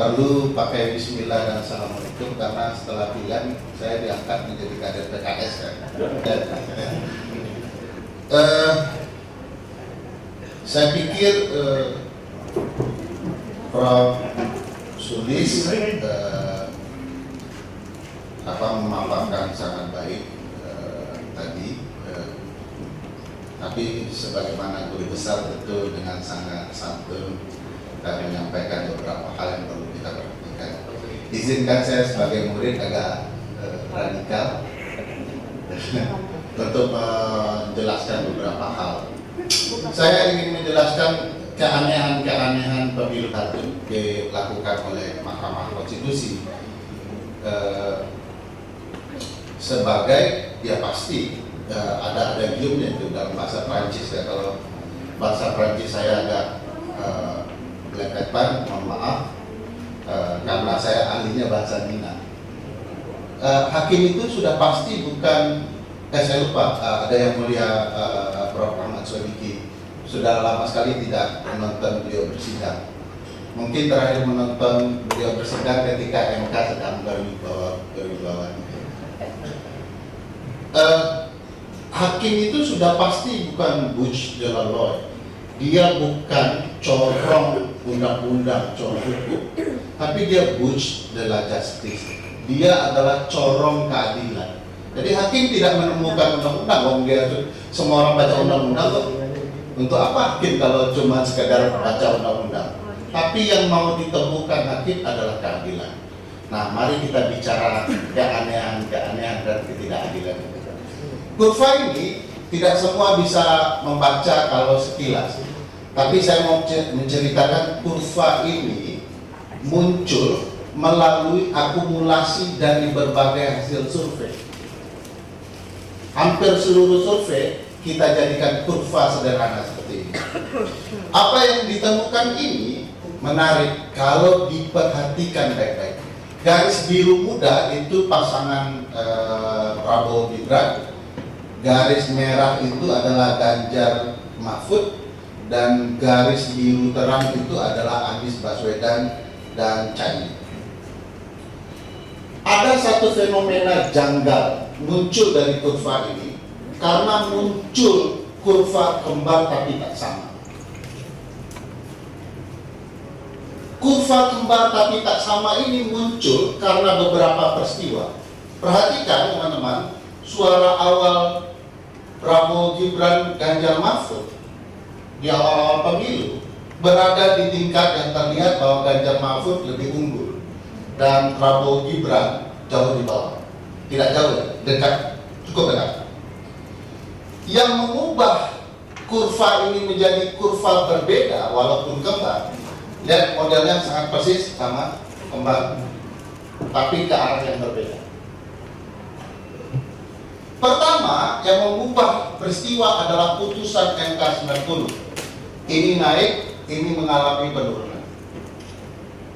perlu pakai Bismillah dan Assalamualaikum karena setelah pilihan saya diangkat menjadi kader PKS kan. Saya pikir Prof. Sulis memaparkan sangat baik tadi, tapi sebagaimana guru besar tentu dengan sangat santun dan menyampaikan beberapa hal yang perlu kita perhatikan. Izinkan saya sebagai murid agak radikal untuk menjelaskan beberapa hal. Saya ingin menjelaskan keanehan-keanehan pemilu Kaltim dilakukan oleh Mahkamah Konstitusi sebagai ya pasti ada adagiumnya itu dalam bahasa Prancis ya. Kalau bahasa Prancis saya agak belepetan, mohon maaf, karena saya ahlinya bahasa Minang. Hakim itu sudah pasti bukan, saya lupa, ada yang mulia Prof. Ahmad Sodiki sudah lama sekali tidak menonton beliau bersidang. Mungkin terakhir menonton beliau bersidang ketika MK sedang berwibawa. Hakim itu sudah pasti bukan Butch de la Loi. Dia bukan corong undang-undang, corong hukum, tapi dia Butch de la Justice. Dia adalah corong keadilan. Jadi hakim tidak menemukan undang-undang. Dia semua orang baca undang-undang kok. Untuk apa hakim kalau cuma sekedar baca undang-undang? Tapi yang mau ditemukan hakim adalah keadilan. Nah, mari kita bicara keanehan-keanehan dan ketidakadilan. Kurva ini tidak semua bisa membaca kalau sekilas. Tapi saya mau menceritakan kurva ini muncul melalui akumulasi dari berbagai hasil survei. Hampir seluruh survei kita jadikan kurva sederhana seperti ini. Apa yang ditemukan ini menarik kalau diperhatikan baik-baik. Garis biru muda itu pasangan Prabowo Gibran, garis merah itu adalah Ganjar Mahfud, dan garis biru terang itu adalah Anies Baswedan dan Caimin. Ada satu fenomena janggal muncul dari kurva ini karena muncul kurva kembar tapi tak sama. Kurva kembar tapi tak sama ini muncul karena beberapa peristiwa. Perhatikan teman-teman, suara awal Prabowo Gibran Ganjar Mahfud di awal-awal pemilu berada di tingkat yang terlihat bahwa Ganjar Mahfud lebih unggul dan Prabowo Gibran jauh di bawah. Tidak jauh ya, dekat, cukup dekat. Yang mengubah kurva ini menjadi kurva berbeda walaupun kembar. Lihat modelnya sangat persis sama kembar, tapi ke arah yang berbeda. Pertama, yang mengubah peristiwa adalah putusan MK 90. Ini naik, ini mengalami penurunan.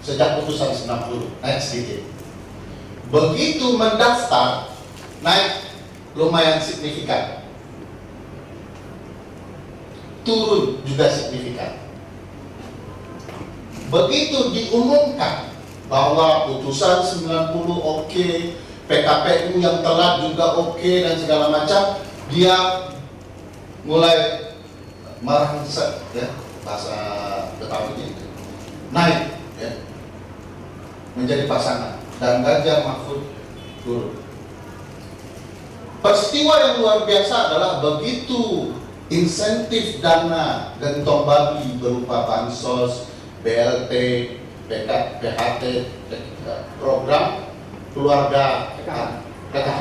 Sejak putusan 90, naik sedikit. Begitu mendaftar, naik lumayan signifikan. Turun juga signifikan. Begitu diumumkan bahwa putusan 90 oke, PKPU yang telat juga oke dan segala macam, dia mulai merangsek ya, bahasa Betawinya naik ya, menjadi pasangan, dan Ganjar Mahfud turun. Peristiwa yang luar biasa adalah begitu insentif dana gentong babi berupa bansos, BLT, PHT, program keluarga PKH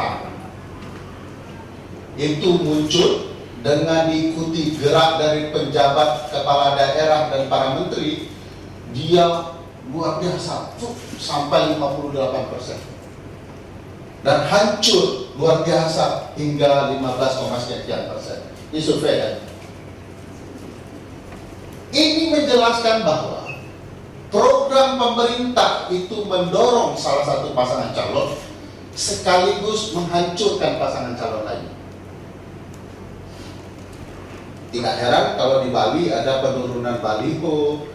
itu muncul dengan diikuti gerak dari penjabat kepala daerah dan para menteri. Dia luar biasa sampai 58% dan hancur luar biasa hingga 15,sekian%. Ini survei ya. Ini menjelaskan bahwa program pemerintah itu mendorong salah satu pasangan calon sekaligus menghancurkan pasangan calon lain. Tidak heran kalau di Bali ada penurunan baliho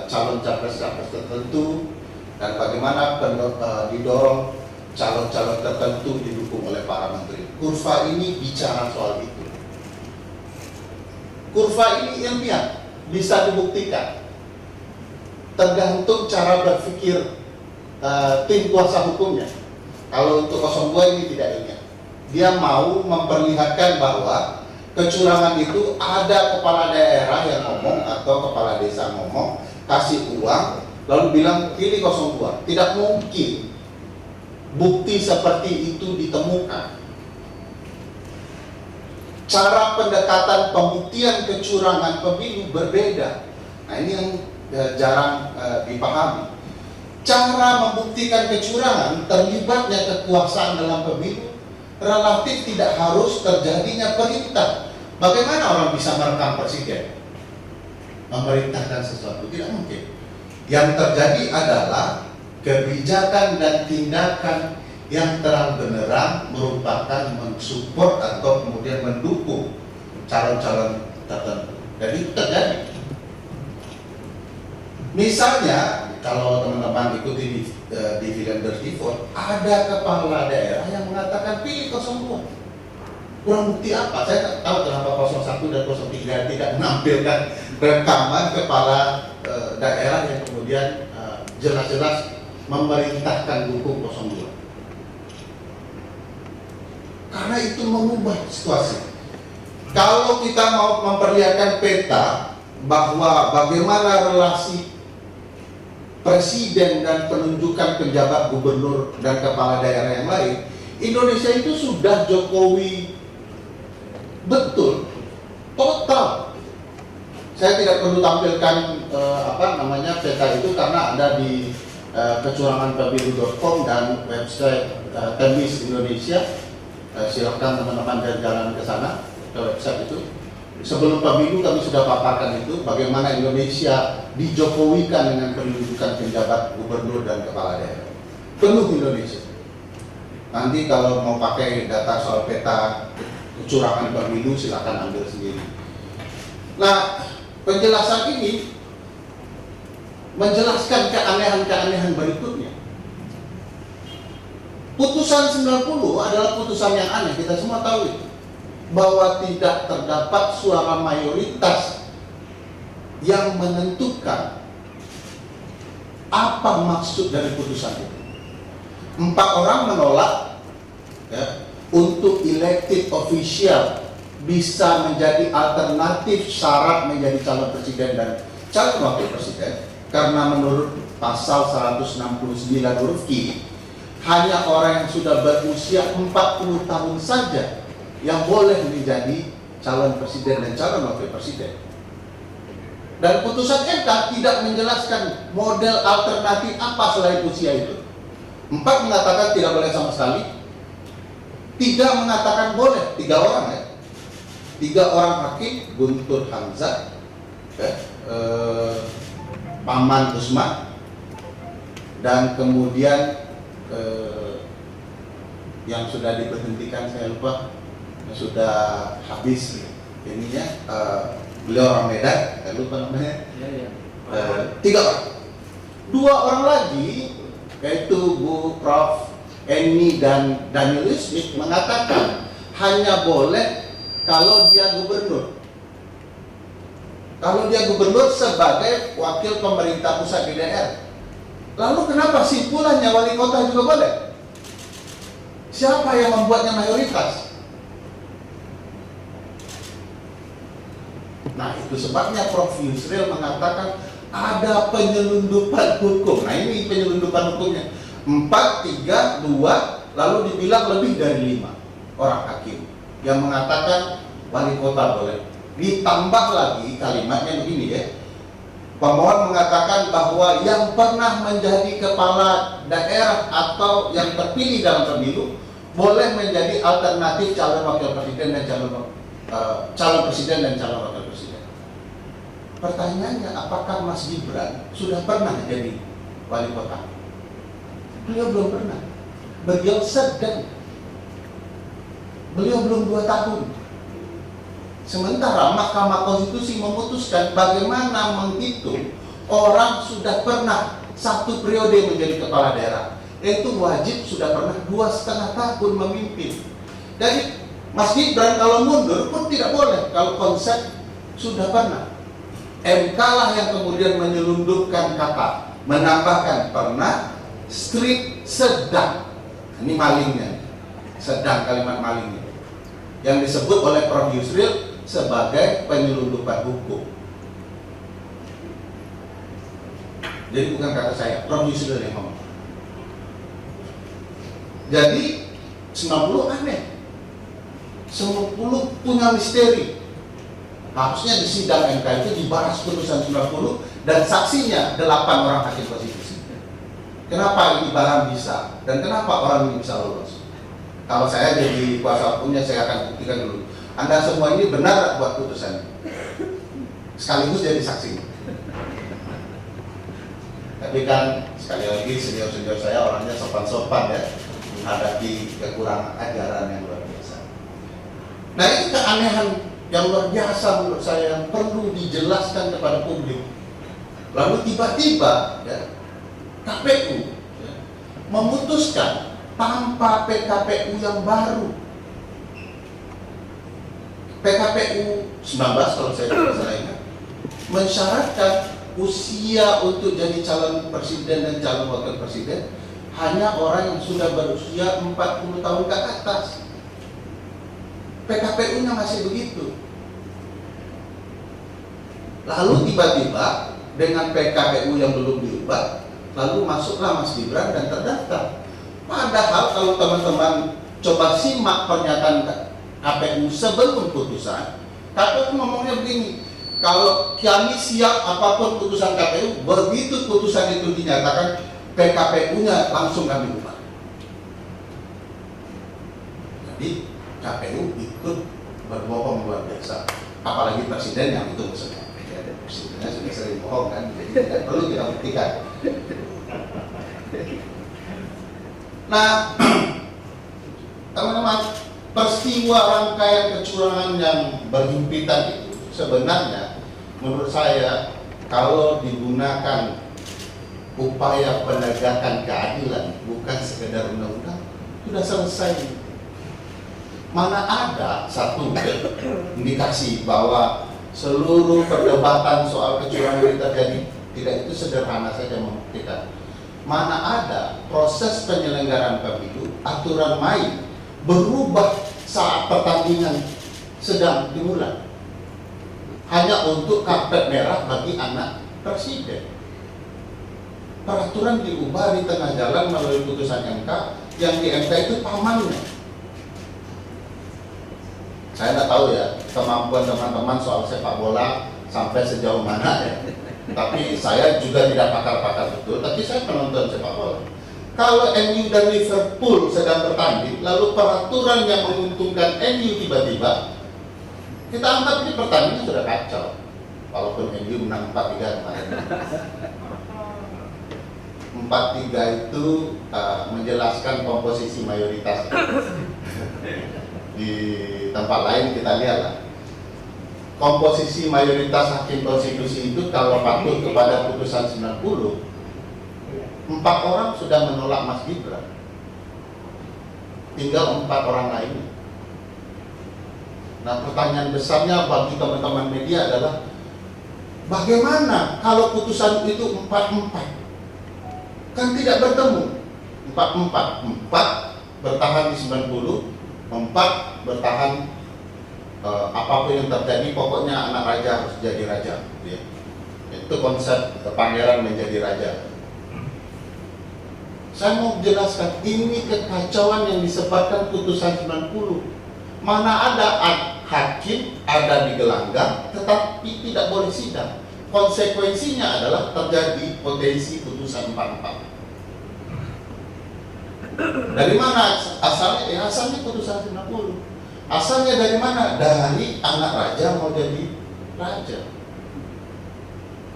calon capres-capres tertentu, dan bagaimana didorong calon-calon tertentu didukung oleh para menteri. Kurva ini bicara soal itu. Kurva ini ilmiah, bisa dibuktikan. Tergantung cara berpikir tim kuasa hukumnya. Kalau untuk 02 ini tidak ilmiah. Dia mau memperlihatkan bahwa kecurangan itu ada kepala daerah yang ngomong atau kepala desa ngomong, kasih uang, lalu bilang pilih 02. Tidak mungkin bukti seperti itu ditemukan. Cara pendekatan pembuktian kecurangan pemilu berbeda. Nah, ini yang jarang dipahami. Cara membuktikan kecurangan, terlibatnya kekuasaan dalam pemilu relatif tidak harus terjadinya perintah. Bagaimana orang bisa merekam presiden? Memerintahkan sesuatu, tidak mungkin. Yang terjadi adalah kebijakan dan tindakan yang terang benerang merupakan mensupport atau kemudian mendukung calon-calon tertentu. Jadi itu terjadi. Misalnya, kalau teman-teman ikuti di film The Report, ada kepala daerah yang mengatakan pilih 02. Kurang bukti apa? Saya tak tahu kenapa 01 dan 03 tidak menampilkan rekaman kepala daerah yang kemudian jelas-jelas memerintahkan dukung 02. Karena itu mengubah situasi. Kalau kita mau memperlihatkan peta bahwa bagaimana relasi presiden dan penunjukan penjabat gubernur dan kepala daerah yang lain, Indonesia itu sudah Jokowi betul, total. Saya tidak perlu tampilkan peta itu karena ada di kecuranganpemilu.com dan website Temis Indonesia. Silakan teman-teman jalan ke sana, ke website itu. Sebelum pemilu kami sudah paparkan itu bagaimana Indonesia dijokowikan dengan penunjukan penjabat gubernur dan kepala daerah. Penuh Indonesia. Nanti kalau mau pakai data soal peta kecurangan pemilu silakan ambil sendiri. Nah, penjelasan ini menjelaskan keanehan-keanehan berikutnya. Putusan 90 adalah putusan yang aneh, kita semua tahu itu. Bahwa tidak terdapat suara mayoritas yang menentukan apa maksud dari putusan itu. 4 orang menolak untuk elected official bisa menjadi alternatif syarat menjadi calon presiden dan calon wakil presiden, karena menurut pasal 169 huruf Q, hanya orang yang sudah berusia 40 tahun saja yang boleh menjadi calon presiden dan calon wakil presiden. Dan putusan MK tidak menjelaskan model alternatif apa selain usia itu. 4 mengatakan tidak boleh sama sekali, 3 mengatakan boleh, 3 orang ya. 3 orang hakim, Guntur Hamzah, Paman Usman, dan kemudian yang sudah diberhentikan, saya lupa, sudah habis ininya, beliau orang Medan, saya lupa namanya. 3 orang. 2 orang lagi, yaitu Bu Prof. Eni dan Daniel Smith mengatakan hanya boleh kalau dia gubernur. Kalau dia gubernur sebagai wakil pemerintah pusat di daerah. Lalu kenapa simpulannya wali kota juga boleh? Siapa yang membuatnya mayoritas? Nah, itu sebabnya Prof. Yusril mengatakan ada penyelundupan hukum. Nah, ini penyelundupan hukumnya. 4, 3, 2, lalu dibilang lebih dari 5 orang hakim yang mengatakan wali kota boleh. Ditambah lagi kalimatnya begini ya. Pemohon mengatakan bahwa yang pernah menjadi kepala daerah atau yang terpilih dalam pemilu boleh menjadi alternatif calon wakil presiden dan calon presiden dan calon wakil presiden. Pertanyaannya, apakah Mas Gibran sudah pernah jadi wali kota? Beliau belum pernah. Beliau sedang. Beliau belum 2 tahun. Sementara Mahkamah Konstitusi memutuskan bagaimana menghitung orang sudah pernah 1 periode menjadi kepala daerah, itu wajib sudah pernah 2,5 tahun memimpin. Jadi Mas Gibran kalau mundur pun tidak boleh kalau konsep sudah pernah. MK lah yang kemudian menyelundupkan kata, menambahkan pernah, strip sedang. Ini malingnya, sedang kalimat malingnya, yang disebut oleh Prof. Yusril sebagai penyelundupan hukum. Jadi bukan kata saya, Prof. Yusril yang ngomong. Jadi 90 aneh, 90 punya misteri. Harusnya di sidang MK itu dibahas putusan 90 dan saksinya 8 orang hakim konstitusi. Kenapa ini barang bisa dan kenapa orang ini bisa lolos? Kalau saya jadi kuasa hukumnya, saya akan buktikan dulu. Anda semua ini benar buat putusan, sekaligus jadi saksi. Tapi kan sekali lagi senior-senior saya orangnya sopan-sopan ya, menghadapi kekurangan ajaran yang luar biasa. Nah, itu keanehan yang luar biasa menurut saya yang perlu dijelaskan kepada publik. Lalu tiba-tiba ya, KPU ya, memutuskan tanpa PKPU yang baru. PKPU 19 kalau saya tidak salah ingat, mensyaratkan usia untuk jadi calon presiden dan calon wakil presiden hanya orang yang sudah berusia 40 tahun ke atas. PKPU-nya masih begitu. Lalu tiba-tiba dengan PKPU yang belum diubah, lalu masuklah Mas Gibran dan terdaftar. Padahal kalau teman-teman coba simak pernyataan KPU sebelum putusan, KPU ngomongnya begini, kalau kami siap apapun putusan KPU, begitu putusan itu dinyatakan, PKPU-nya langsung kami ubah. Jadi KPU ikut berbohong luar biasa, apalagi presiden yang itu maksudnya. Presidennya sudah sering bohong kan, jadi tidak perlu kita buktikan. Nah, teman-teman, peristiwa rangkaian kecurangan yang berhimpitan itu sebenarnya menurut saya kalau digunakan upaya penegakan keadilan bukan sekedar undang-undang, sudah selesai. Mana ada satu indikasi bahwa seluruh perdebatan soal kecurangan yang terjadi tidak itu sederhana saja membuktikan. Mana ada proses penyelenggaraan pemilu, aturan main berubah saat pertandingan sedang dimulai hanya untuk karpet merah bagi anak presiden. Peraturan diubah di tengah jalan melalui putusan MK, yang di MK itu pamannya. Saya nggak tahu ya kemampuan teman-teman soal sepak bola sampai sejauh mana ya. Tapi saya juga tidak pakar-pakar betul, tapi saya penonton sepak bola. Kalau MU dan Liverpool sedang bertanding, lalu peraturan yang menguntungkan MU tiba-tiba, kita anggap ini pertandingan sudah kacau. Walaupun MU menang 4-3 kemarin. 4-3 itu menjelaskan komposisi mayoritas. Di tempat lain kita lihatlah komposisi mayoritas hakim konstitusi itu kalau patuh kepada putusan 90, 4 orang sudah menolak Mas Gibran, tinggal 4 orang lainnya. Nah, pertanyaan besarnya bagi teman-teman media adalah bagaimana kalau putusan itu 4-4 kan tidak bertemu, 4-4 bertahan di 90, 4 bertahan apapun yang terjadi, pokoknya anak raja harus jadi raja gitu ya. Itu konsep pangeran menjadi raja. Saya mau jelaskan, ini kekacauan yang disebabkan putusan 90. Mana ada hakim ada di gelanggang tetapi tidak boleh sidang. Konsekuensinya adalah terjadi potensi putusan 4-4. Dari mana asalnya? Ya, asalnya putusan 90. Asalnya dari mana? Dari anak raja mau jadi raja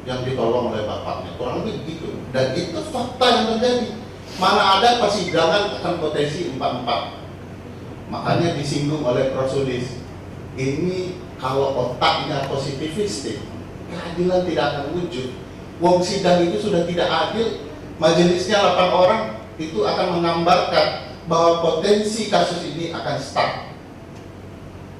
yang ditolong oleh bapaknya, kurang lebih begitu. Dan itu fakta yang terjadi. Mana ada persidangan akan potensi 4-4. Makanya disinggung oleh Prof. Sudis, ini kalau otaknya positivistik, keadilan tidak akan wujud. Wong sidang itu sudah tidak adil, majelisnya 8 orang, itu akan menggambarkan bahwa potensi kasus ini akan stuck.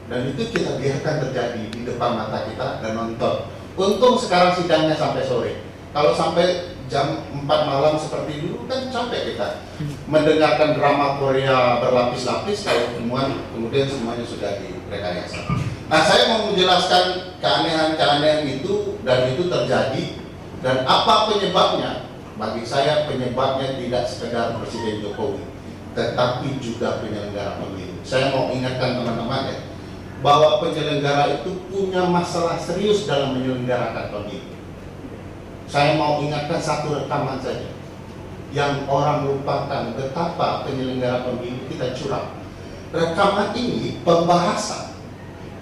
Dan itu kita biarkan terjadi di depan mata kita dan nonton. Untung sekarang sidangnya sampai sore. Kalau sampai jam 4 malam seperti dulu kan capek kita mendengarkan drama Korea berlapis-lapis kalau kemudian semuanya sudah direkayasa. Nah, saya mau menjelaskan keanehan-keanehan itu, dan itu terjadi, dan apa penyebabnya. Bagi saya penyebabnya tidak sekedar Presiden Jokowi, tetapi juga penyelenggara pemilu. Saya mau ingatkan teman-teman ya, bahwa penyelenggara itu punya masalah serius dalam menyelenggarakan pemilu. Saya mau ingatkan satu rekaman saja yang orang lupakan betapa penyelenggara pemilu kita curang. Rekaman ini pembahasan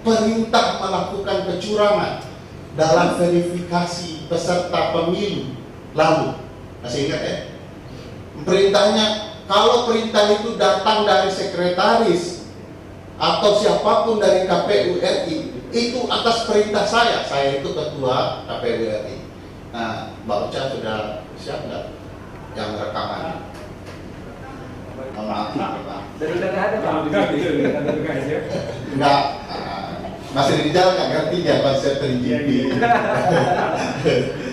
perintah melakukan kecurangan dalam verifikasi peserta pemilu lalu. Masih ingat ya? Perintahnya, kalau perintah itu datang dari sekretaris atau siapapun dari KPU RI, itu atas perintah saya itu ketua KPU RI. Nah, Mbak Uca sudah siap nggak yang rekaman? Maaf, Pak. Dari udah nggak ada Pak. Enggak, masih di jalan nggak ngerti dia konsep 3GP.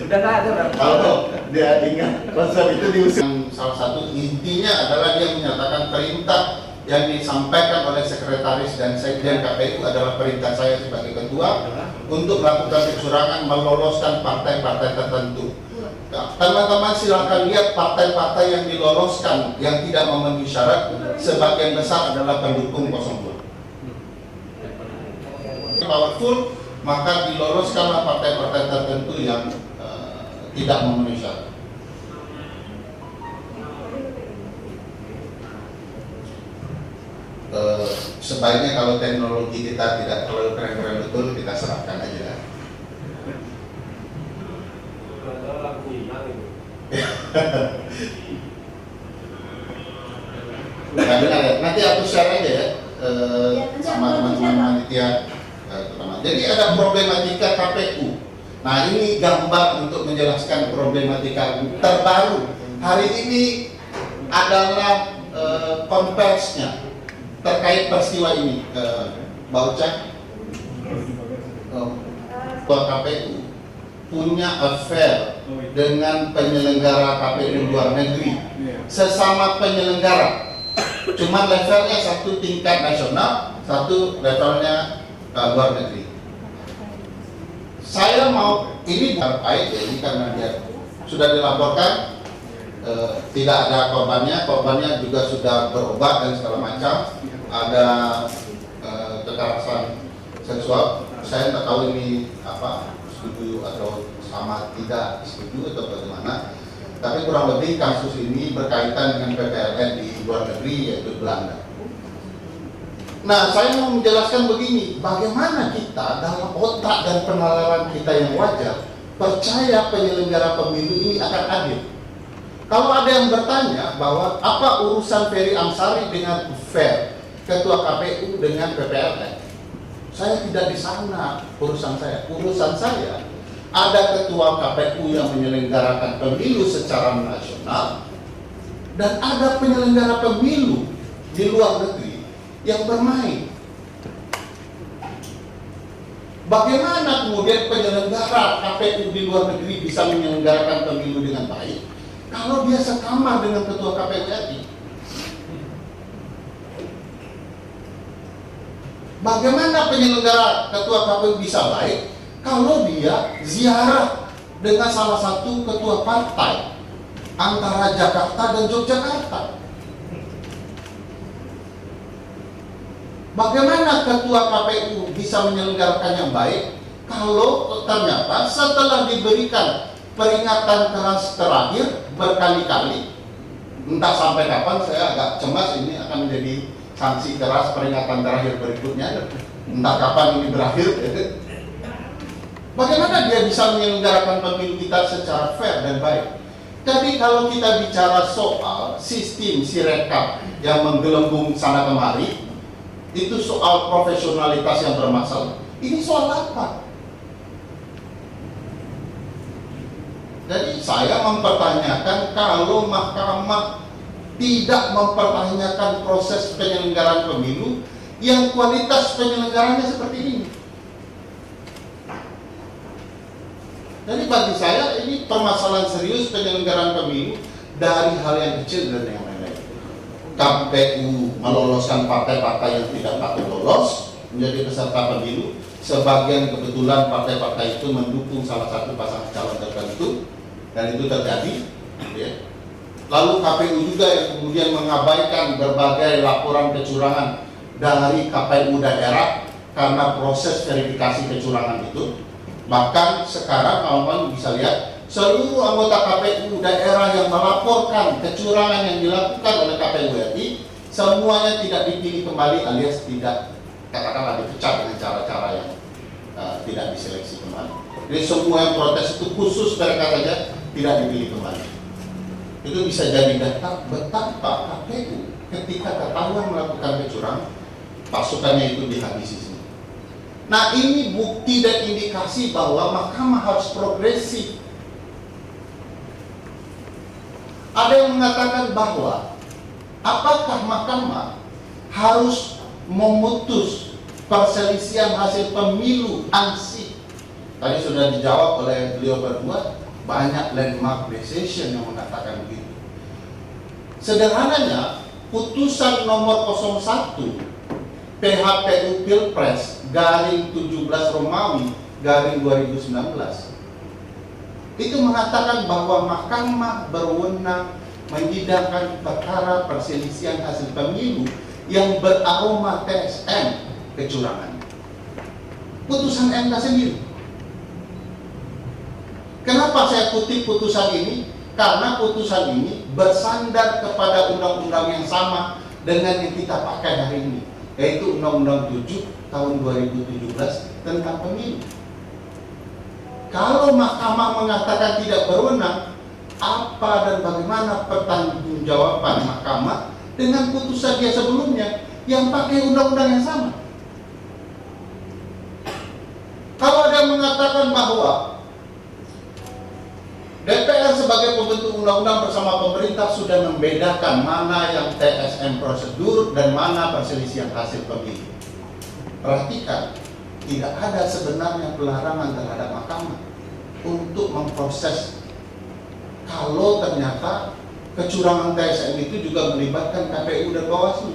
Udah nggak ada Pak. Kalau dia ingat konsep itu diusung, salah satu intinya adalah dia menyatakan perintah yang disampaikan oleh sekretaris dan sekjen KPU adalah perintah saya sebagai ketua untuk melakukan kecurangan meloloskan partai-partai tertentu. Nah, teman-teman silakan lihat partai-partai yang diloloskan yang tidak memenuhi syarat, sebagian besar adalah pendukung 02. Powerful, maka diloloskanlah partai-partai tertentu yang tidak memenuhi syarat. Sebaiknya kalau teknologi kita tidak terlalu keren-keren betul, kita serahkan aja. Nah, benar ya. Nanti aku share aja ya sama teman-teman panitia. Jadi ada problematika KPU. Nah, ini gambar untuk menjelaskan problematika terbaru. Hari ini adalah konversinya terkait peristiwa ini, Mbak Uca. KPU punya affair dengan penyelenggara KPU luar negeri, sesama penyelenggara. Cuma levelnya satu tingkat nasional, satu levelnya luar negeri. Saya mau ini terkait ya, ini karena dia sudah dilaporkan, tidak ada korbannya juga sudah berobat dan segala macam. Ada kekerasan seksual. Saya tak tahu ini apa, setuju atau sama tidak setuju atau bagaimana. Tapi kurang lebih kasus ini berkaitan dengan PPLN di luar negeri, yaitu Belanda. Nah, saya mau menjelaskan begini, bagaimana kita dalam otak dan penalaran kita yang wajar percaya penyelenggara pemilu ini akan adil. Kalau ada yang bertanya bahwa apa urusan Ferry Amsari dengan fair ketua KPU dengan PPLN, saya tidak di sana urusan saya. Urusan saya ada ketua KPU yang menyelenggarakan pemilu secara nasional dan ada penyelenggara pemilu di luar negeri yang bermain. Bagaimana kemudian penyelenggara KPU di luar negeri bisa menyelenggarakan pemilu dengan baik kalau dia sekamar dengan ketua KPU RI? Bagaimana penyelenggara ketua KPU bisa baik kalau dia ziarah dengan salah satu ketua partai antara Jakarta dan Yogyakarta? Bagaimana ketua KPU bisa menyelenggarakan yang baik kalau ternyata setelah diberikan peringatan keras terakhir berkali-kali, entah sampai kapan, saya agak cemas ini akan menjadi sanksi keras peringatan terakhir berikutnya, entah kapan ini berakhir. Bagaimana dia bisa menyelenggarakan pemilu kita secara fair dan baik? Jadi kalau kita bicara soal sistem Sirekap yang menggelembung sana kemari, itu soal profesionalitas yang bermasalah. Ini soal apa? Jadi saya mempertanyakan kalau mahkamah tidak mempertanyakan proses penyelenggaraan pemilu yang kualitas penyelenggarannya seperti ini. Jadi bagi saya ini permasalahan serius penyelenggaraan pemilu dari hal yang kecil dan yang lain-lain. KPU meloloskan partai-partai yang tidak patut lolos menjadi peserta pemilu. Sebagian kebetulan partai-partai itu mendukung salah satu pasangan calon tertentu dan itu terjadi. Ya. Lalu KPU juga yang kemudian mengabaikan berbagai laporan kecurangan dari KPU daerah karena proses verifikasi kecurangan itu. Bahkan sekarang kawan-kawan bisa lihat seluruh anggota KPU daerah yang melaporkan kecurangan yang dilakukan oleh KPU RI semuanya tidak dipilih kembali alias tidak, katakanlah, dipecat dengan cara-cara yang tidak diseleksi kembali. Jadi semua yang protes itu khusus mereka saja tidak dipilih kembali. Itu bisa jadi data betapa KPU ketika ketahuan melakukan kecurangan pasukannya itu dihabisi semua. Nah, ini bukti dan indikasi bahwa mahkamah harus progresif. Ada yang mengatakan bahwa apakah mahkamah harus memutus perselisihan hasil pemilu ansih? Tadi sudah dijawab oleh beliau berdua, banyak landmark decision yang mengatakan begitu. Sederhananya, putusan nomor 01 PHPU Pilpres garing 17 Romawi garing 2019 itu mengatakan bahwa mahkamah berwenang menyidangkan perkara perselisihan hasil pemilu yang beraroma TSM kecurangan. Putusan MK sendiri. Kenapa saya kutip putusan ini? Karena putusan ini bersandar kepada undang-undang yang sama dengan yang kita pakai hari ini, yaitu Undang-Undang 7 tahun 2017 tentang pemilu. Kalau mahkamah mengatakan tidak berwenang, apa dan bagaimana pertanggungjawaban mahkamah dengan putusan dia sebelumnya yang pakai undang-undang yang sama? Kalau ada yang mengatakan bahwa DPR sebagai pembentuk undang-undang bersama pemerintah sudah membedakan mana yang TSM prosedur dan mana perselisihan hasil pemilu. Perhatikan, tidak ada sebenarnya pelarangan terhadap mahkamah untuk memproses kalau ternyata kecurangan TSM itu juga melibatkan KPU dan Bawaslu.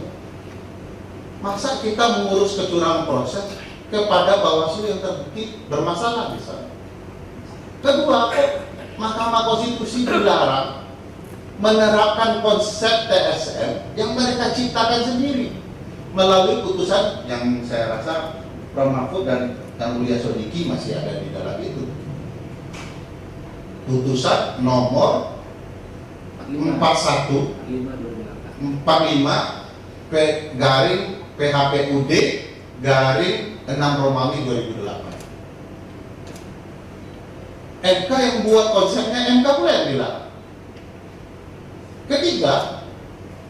Masa kita mengurus kecurangan proses kepada Bawaslu yang terbukti bermasalah misalnya. Kedua, Mahkamah Konstitusi dilarang menerapkan konsep TSM yang mereka ciptakan sendiri melalui putusan yang saya rasa Prof. Mahfud dan Yang Mulia Sodiki masih ada di dalam itu. Putusan nomor 45 garing PHPUD garing 6 Romawi 2008. MK yang buat konsepnya, MK pula yang bilang. Ketiga,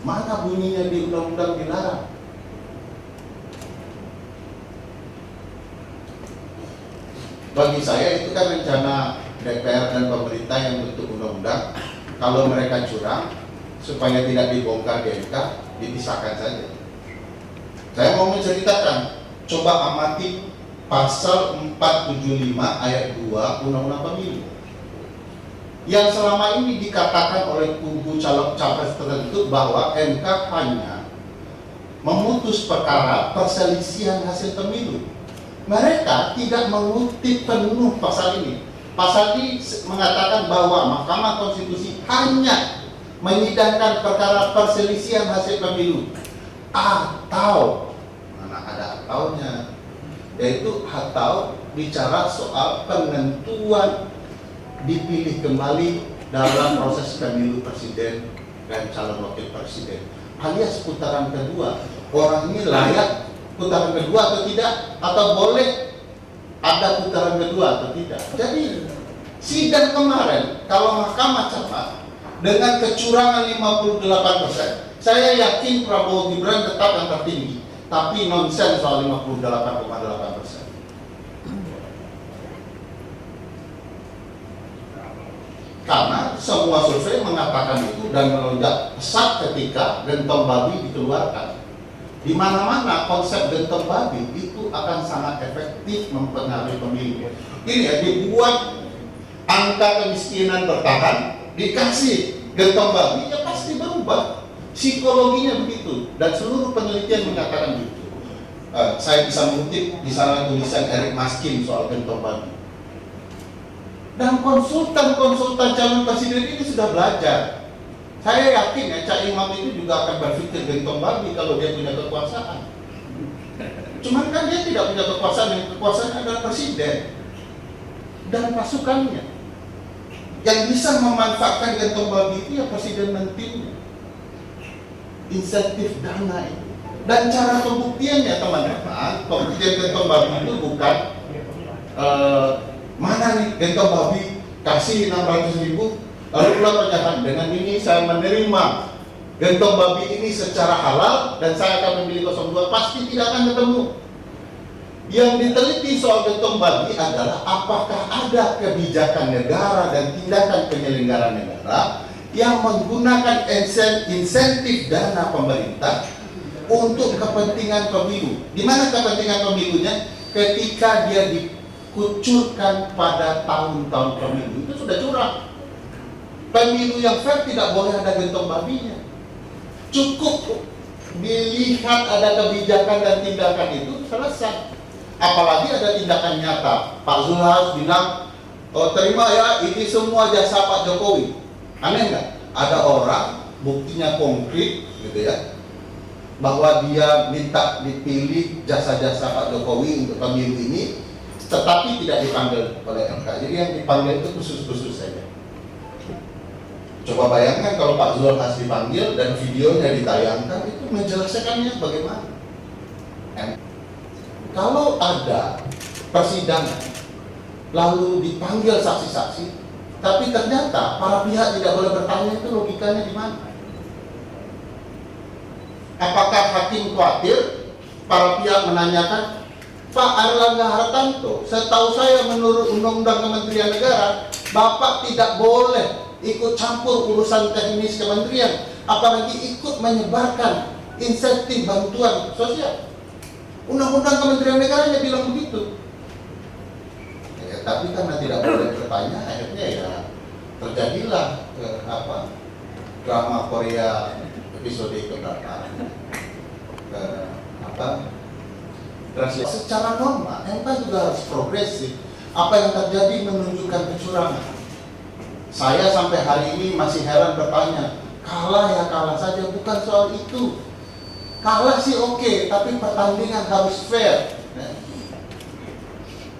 mana bunyinya di undang-undang dilarang? Bagi saya itu kan rencana DPR dan pemerintah yang bentuk undang-undang. Kalau mereka curang, supaya tidak dibongkar di MK, dipisahkan saja. Saya mau menceritakan, coba amati Pasal 475 ayat 2 Undang-Undang Pemilu yang selama ini dikatakan oleh kubu calon capres tertentu bahwa MK hanya memutus perkara perselisihan hasil pemilu. Mereka tidak mengutip penuh pasal ini. Pasal ini mengatakan bahwa Mahkamah Konstitusi hanya menyidangkan perkara perselisihan hasil pemilu atau, mana ada ataunya, yaitu atau bicara soal penentuan dipilih kembali dalam proses pemilu presiden dan calon wakil presiden alias putaran kedua. Orang ini layak putaran kedua atau tidak, atau boleh ada putaran kedua atau tidak. Jadi sidang kemarin kalau mahkamah catat dengan kecurangan 58%, saya yakin Prabowo Gibran tetap yang tertinggi, tapi nonsen soal 58,8%. Karena semua survei mengatakan itu dan melonjak pesat ketika gentong babi dikeluarkan. Di mana-mana konsep gentong babi itu akan sangat efektif mempengaruhi pemilih. Ini ya, dibuat angka kemiskinan bertahan, dikasih gentong babi, ya pasti berubah. Psikologinya begitu, dan seluruh penelitian mengatakan begitu. Saya bisa mengutip di sana tulisan Eric Maskin soal gentong babi. Dan konsultan-konsultan calon presiden ini sudah belajar. Saya yakin ya, Cak Imam itu juga akan berpikir gentong babi kalau dia punya kekuasaan. Cuman kan dia tidak punya kekuasaan, yang kekuasaan adalah presiden dan pasukannya. Yang bisa memanfaatkan gentong babi itu ya presiden dan timnya. Insentif dana itu. Dan cara pembuktiannya teman-teman, pembuktian gentong babi itu bukan mana nih gentong babi kasih 600.000 lalu pulang pernyataan dengan ini saya menerima gentong babi ini secara halal dan saya akan memilih 02, pasti tidak akan ketemu. Yang diteliti soal gentong babi adalah apakah ada kebijakan negara dan tindakan penyelenggara negara yang menggunakan insentif dana pemerintah untuk kepentingan pemilu. Di mana kepentingan pemilunya? Ketika dia dikucurkan pada tahun-tahun pemilu, itu sudah curang. Pemilu yang fair tidak boleh ada gentong babinya. Cukup dilihat ada kebijakan dan tindakan itu selesai. Apalagi ada tindakan nyata. Pak Zulhas bilang, oh, terima ya, ini semua jasa Pak Jokowi. Aneh nggak? Ada orang buktinya konkret, gitu ya, bahwa dia minta dipilih jasa-jasa Pak Jokowi untuk pemilu ini, tetapi tidak dipanggil oleh MK. Jadi yang dipanggil itu khusus-khusus saja. Coba bayangkan kalau Pak Zulhas dipanggil dan videonya ditayangkan, itu menjelaskannya bagaimana. Kalau ada persidangan lalu dipanggil saksi-saksi, tapi ternyata para pihak tidak boleh bertanya, itu logikanya di mana? Apakah hakim khawatir para pihak menanyakan, Pak Airlangga Hartarto, setahu saya menurut Undang-Undang Kementerian Negara, Bapak tidak boleh ikut campur urusan teknis kementerian, apalagi ikut menyebarkan insentif bantuan sosial. Undang-Undang Kementerian Negaranya bilang begitu. Ya, tapi karena tidak boleh bertanya, akhirnya ya terjadilah drama Korea episode keberapa. Secara normal, MK juga harus progresif. Apa yang terjadi menunjukkan kecurangan. Saya sampai hari ini masih heran bertanya, kalah ya kalah saja, bukan soal itu. Kalah sih oke, tapi pertandingan harus fair.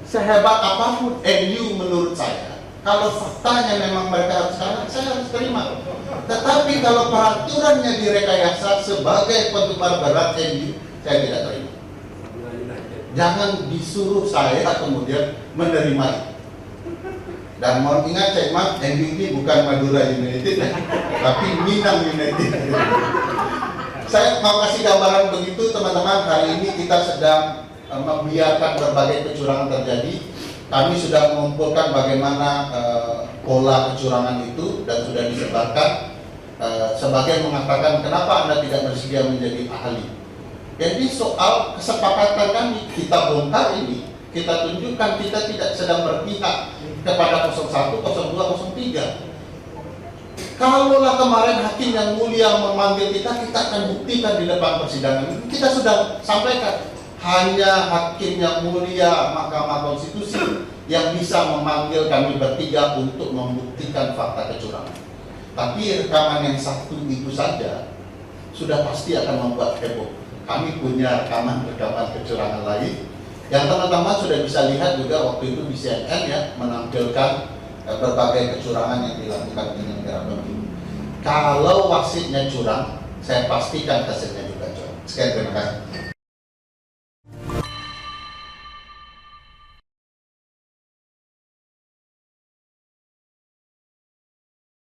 Sehebat apapun MU menurut saya, kalau faktanya memang mereka harus kalah, saya harus terima. Tetapi kalau peraturannya direkayasa sebagai penggemar berat MU, saya tidak terima. Jangan disuruh saya kemudian menerima itu. Dan mohon ingat Cek Mat, MU ini bukan Madura United, tapi Minang United. Saya mau kasih gambaran begitu teman-teman. Hari ini kita sedang membiarkan berbagai kecurangan terjadi. Kami sudah mengumpulkan bagaimana pola kecurangan itu dan sudah disebarkan. Sebagian mengatakan kenapa Anda tidak bersedia menjadi ahli. Jadi soal kesepakatan kami, kita bongkar ini, kita tunjukkan kita tidak sedang berpihak kepada 01, 02, 03. Kalaulah kemarin hakim yang mulia memanggil kita akan buktikan di depan persidangan. Kita sudah sampaikan, hanya hakim yang mulia Mahkamah Konstitusi yang bisa memanggil kami bertiga untuk membuktikan fakta kecurangan. Tapi rekaman yang satu itu saja sudah pasti akan membuat heboh. Kami punya rekaman kecurangan lain yang teman-teman sudah bisa lihat juga waktu itu di CNN ya, menampilkan berbagai kecurangan yang dilakukan penyelenggara pemilu. Kalau wasitnya curang, saya pastikan hasilnya juga curang. Sekian, terima kasih.